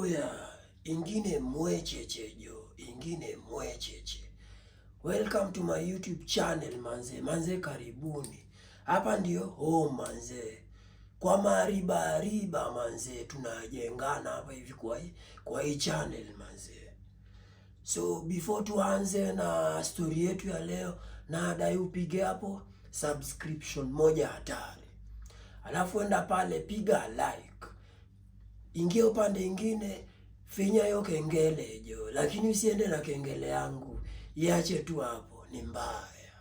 Oya, ingine mwecheche jo, ingine mwecheche. Welcome to my YouTube channel manze karibuni. Hapa ndio home manze. Kwa mariba manze, tunajengana hapa hivi kwa hii channel manze. So before tuanze na story yetu ya leo, nadai upige hapo subscription moja hatari. Alafu enda pale piga like. Ingia upande ingine, finya hiyo kengele jo, lakini usiende na kengele yangu, iache tu hapo, ni mbaya.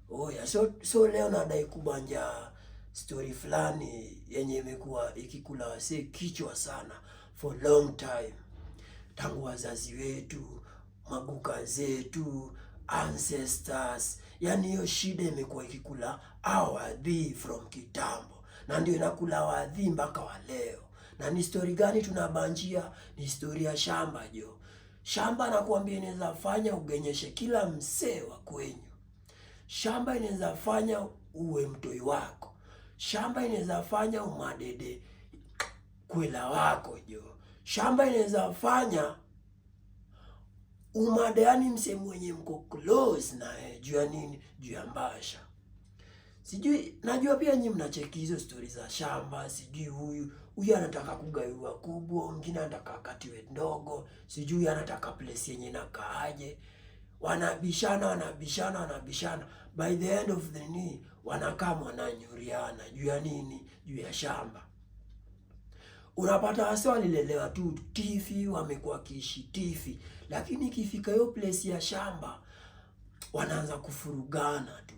Oya, so leo nadai kubanja story fulani yenye imekuwa ikikula wasee kichwa sana for long time. Tangu wazazi wetu, maguka zetu, ancestors, yani hiyo shida imekuwa ikikula awadhi from kitambo, na ndio inakula wadhi mpaka wa leo. Na ni story gani tunabanjia? Ni story ya shamba jo. Shamba nakuambia inaweza fanya ugenyeshe kila msee wa kwenyu. Shamba inaweza fanya uwe mtoi wako. Shamba inaweza fanya umadede kwela wako jo. Shamba inaweza fanya umade, yani msee mwenye mko close na juu ya nini? Juu ya mbasha. Sijui, najua pia nyinyi mnacheki hizo story za shamba, sijui huyu anataka kugaiwa kubwa, mwingine anataka katiwe ndogo, sijui anataka place yenye nakaaje. Wanabishana. By the end of the day wanakaa wananyuriana juu ya nini? Juu ya shamba. Unapata wase walilelewa tu tifi, wamekuwa kiishi tifi, lakini ikifika hiyo place ya shamba wanaanza kufurugana tu.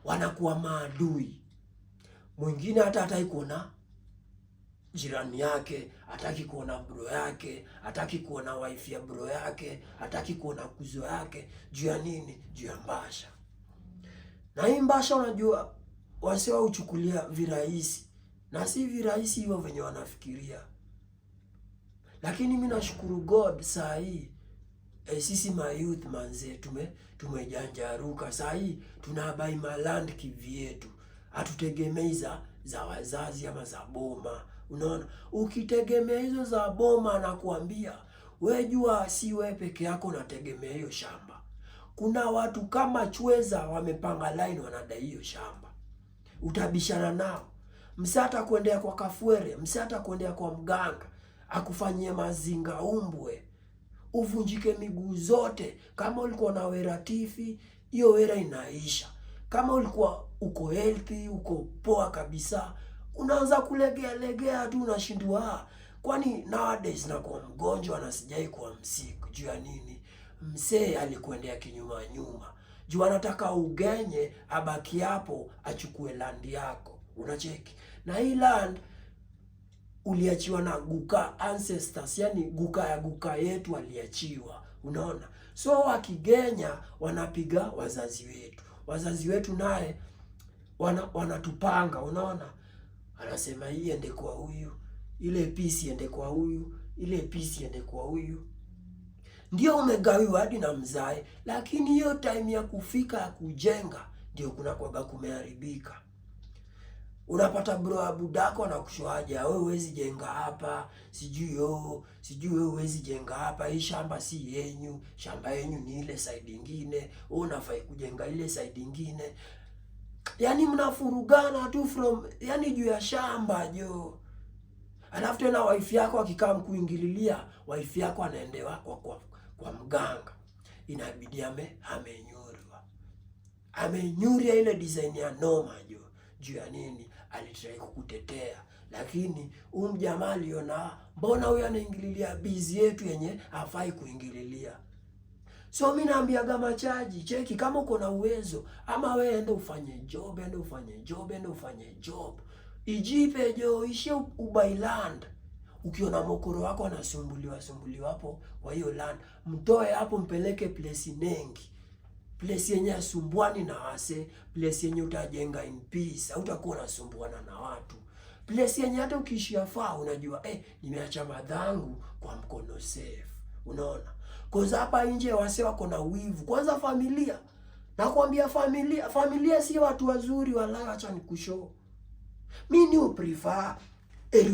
Wanakuwa maadui. Mwingine hata hataki kuona jirani yake, hataki kuona bro yake, hataki kuona wife ya bro yake, hataki kuona kuzo yake. Juu ya nini? Juu ya mbasha. Na hii mbasha unajua wase uchukulia virahisi, na si virahisi hivyo venye wanafikiria. Lakini mimi nashukuru God saa hii sisi youth manze tumejanjaruka. Saa hii tunabai maland kivyetu. Hatutegemei za wazazi ama za boma. Unaona? Ukitegemea hizo za boma, nakuambia wewe jua si wewe peke yako unategemea hiyo shamba. Kuna watu kama chweza wamepanga line wanadai hiyo shamba. Utabishana nao. Msata kuendea kwa kafuere, msata kuendea kwa mganga akufanyie mazinga umbwe, uvunjike miguu zote. Kama ulikuwa na wera tifi, hiyo wera inaisha. Kama ulikuwa uko healthy, uko poa kabisa, unaanza kulegea tu, unashindwa kwani nowadays na kwa mgonjwa na sijai kwa msiku. Juu ya nini? Msee alikuendea kinyuma. Juu anataka ugenye abaki hapo achukue land yako. Unacheki? Na hii land uliachiwa na guka ancestors, yani guka yetu aliachiwa. Unaona? So wakigenya wanapiga wazazi wetu naye wanatupanga. Unaona? Anasema hii ende kwa huyu, ile piece ende kwa huyu, ile piece ende kwa huyu. Ndio umegawiwa hadi na mzae, lakini hiyo time ya kufika ya kujenga ndio kuna kwaga kumeharibika. Unapata bro abudako na kushoaje, wewe huwezi jenga hapa, sijui wewe huwezi jenga hapa, hii shamba si yenyu, shamba yenyu ni ile side nyingine, wewe unafai kujenga ile side nyingine. Yani mnafurugana tu yani juu ya shamba jo. Alafu tena wife yako akikaa mkuingililia, wife yako anaendewa kwa mganga. Inabidi amenyuria ile design ya noma jo. Juu ya nini? Alitrai kukutetea, lakini jamaa aliona mbona huyu anaingililia busy yetu yenye hafai kuingililia. So mimi naambia gama chaji, cheki kama uko na uwezo, ama wewe ende ufanye job. Ijipe jo, ishie ubailand. Ukiona mokoro wako anasumbuliwa hapo kwa hiyo land, mtoe hapo, mpeleke place nengi. Place yenye asumbuani na wase, place yenye utajenga in peace, hautakuwa unasumbuana na watu. Place yenye hata ukishia faa unajua nimeacha madhangu kwa mkono safe. Unaona? Cause hapa nje wase wako na wivu. Kwanza familia. Nakwambia familia si watu wazuri, wallahi. Acha nikushow. Mimi ni prefer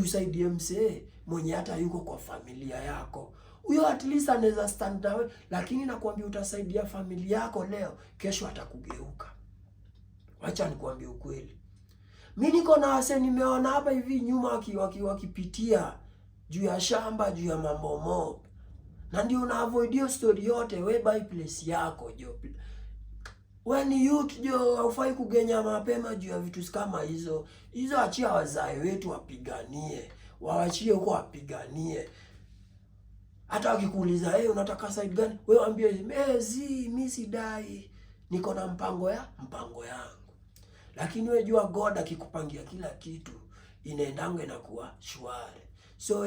usaidie msee mwenye hata yuko kwa familia yako. Huyo at least anaweza stand nawe, lakini nakwambia utasaidia familia yako leo, kesho atakugeuka. Wacha nikwambie ukweli. Mimi niko na wase nimeona hapa hivi nyuma wakipitia juu ya shamba, juu ya mambo mob. Na ndio una avoid hiyo story yote, we by place yako jo. When youth jo, haufai kugenya mapema juu ya vitu kama hizo. Hizo achia wazae wetu wapiganie. Waachie huko wapiganie. Hata wakikuuliza, unataka side gani? Wewe waambie, mimi sidai. Niko na mpango yangu. Lakini wewe jua God akikupangia kila kitu, inaendanga inakuwa shwari. So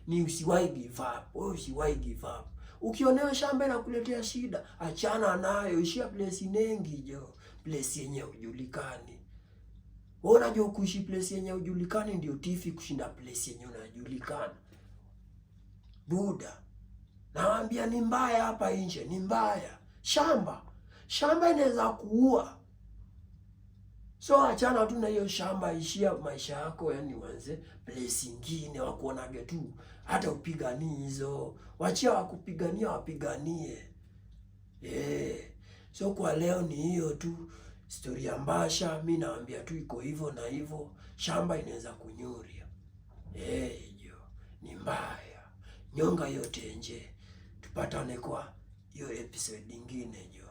ni usiwahi give up. Wewe usiwahi give up. Ukionewa shamba na kuletea shida, achana nayo, ishia place nengi jo. Place yenye hujulikani. Wewe unajua kuishi place yenye hujulikani ndio tifi kushinda place yenye unajulikana. Buda. Nawaambia ni mbaya hapa nje, ni mbaya. Shamba inaweza kuua. So achana tu na hiyo shamba, ishia maisha yako, yani wanze place nyingine wakuonage tu. Hata upiganie hizo. Wachia wakupigania wapiganie. So kwa leo ni hiyo tu story ya Mbasha. Mimi naambia tu iko hivyo na hivyo. Shamba inaweza kunyuria. Jo. Ni mbaya. Nyonga yote nje. Tupatane kwa hiyo episode nyingine jo.